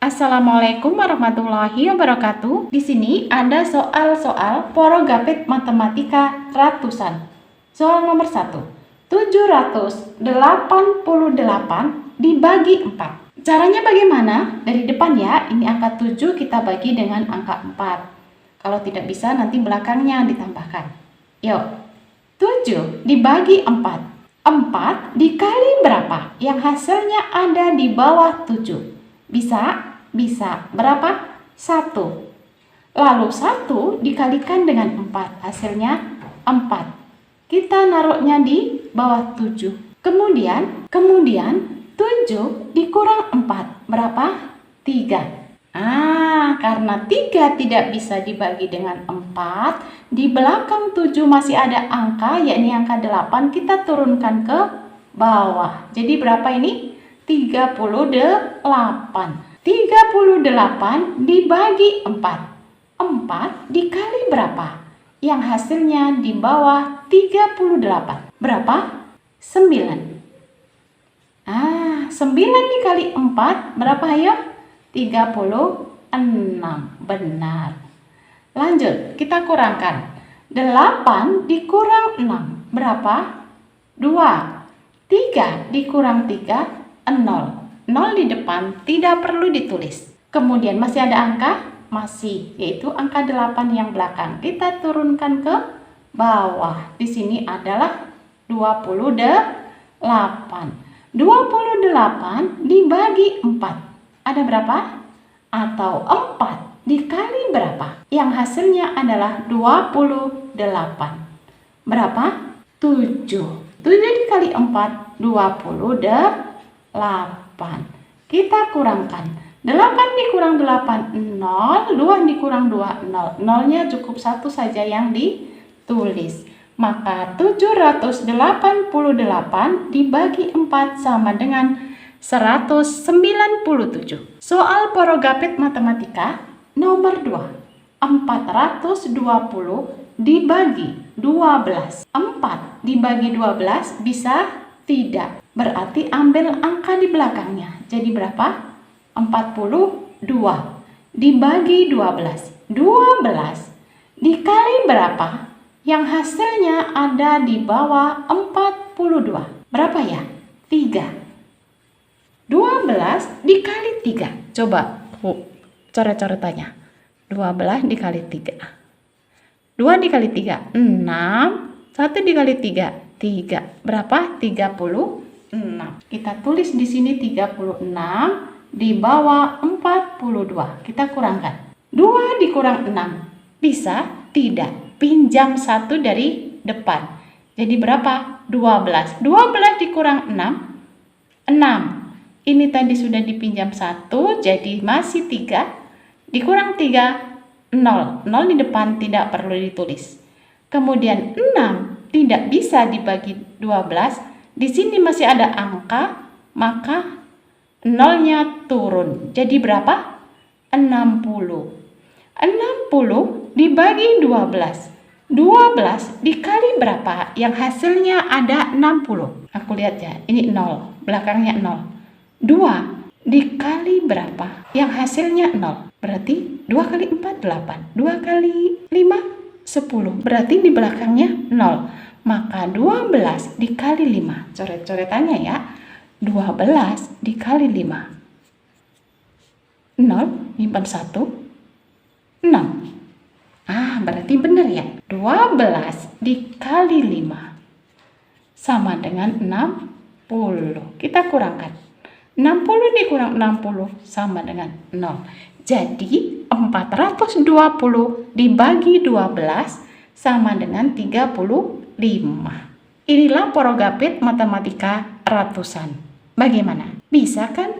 Assalamualaikum warahmatullahi wabarakatuh. Di sini ada soal-soal porogapit matematika ratusan. Soal nomor 1. 788 dibagi 4. Caranya bagaimana? Dari depan ya, ini angka 7 kita bagi dengan angka 4. Kalau tidak bisa nanti belakangnya ditambahkan. Yuk, 7 dibagi 4. 4 dikali berapa? Yang hasilnya ada di bawah 7. Bisa? Bisa. Berapa? 1. Lalu 1 dikalikan dengan 4. Hasilnya 4. Kita naruhnya di bawah 7. Kemudian 7 dikurang 4. Berapa? 3. Karena 3 tidak bisa dibagi dengan 4, di belakang 7 masih ada angka, yakni angka 8, kita turunkan ke bawah. Jadi berapa ini? 38. 38 dibagi 4. 4 dikali berapa? Yang hasilnya di bawah 38. Berapa? 9. 9 dikali 4 berapa ya? 36. Benar. Lanjut, kita kurangkan. 8 dikurang 6 berapa? 2. 3 dikurang 3, 0. 0 di depan tidak perlu ditulis. Kemudian masih ada angka? Masih, yaitu angka 8 yang belakang. Kita turunkan ke bawah. Di sini adalah 28. 28 dibagi 4. Ada berapa? Atau 4 dikali berapa? Yang hasilnya adalah 28. Berapa? 7. 7 dikali 4, 28. Kita kurangkan. 8 dikurang 8, 0. 2 dikurang 2, 0. 0-nya cukup 1 saja yang ditulis. Maka 788 dibagi 4 sama dengan 197. Soal porogapit matematika nomor 2. 420 dibagi 12. 4 dibagi 12 bisa? Tidak. Berarti ambil angka di belakangnya. Jadi berapa? 42 dibagi 12. 12 dikali berapa? Yang hasilnya ada di bawah 42. Berapa ya? 3. 12 dikali 3. Coba coret-coretannya. 12 dikali 3. 2 dikali 3, 6. 1 dikali 3, 3. Berapa? 36. Kita tulis di sini 36 di bawah 42. Kita kurangkan. 2 dikurang 6. Bisa? Tidak. Pinjam 1 dari depan. Jadi berapa? 12. 12 dikurang 6, 6. Ini tadi sudah dipinjam 1, jadi masih 3. Dikurang 3, 0. 0 di depan tidak perlu ditulis. Kemudian 6 tidak bisa dibagi 12. Di sini masih ada angka, maka 0-nya turun. Jadi berapa? 60. 60 dibagi 12. 12 dikali berapa? Yang hasilnya ada 60. Aku lihat ya, ini 0, belakangnya 0. 2 dikali berapa? Yang hasilnya 0. Berarti 2 kali 4, 8. 2 kali 5, 10. Berarti di belakangnya 0. Maka 12 dikali 5. Coret-coretannya ya. 12 dikali 5. 0, nyimpan 1. 6. Berarti benar ya. 12 dikali 5 sama dengan 60. Kita kurangkan. 60 dikurang 60 sama dengan 0. Jadi 420 dibagi 12 sama dengan 35. Inilah porogapit matematika ratusan. Bagaimana? Bisa kan?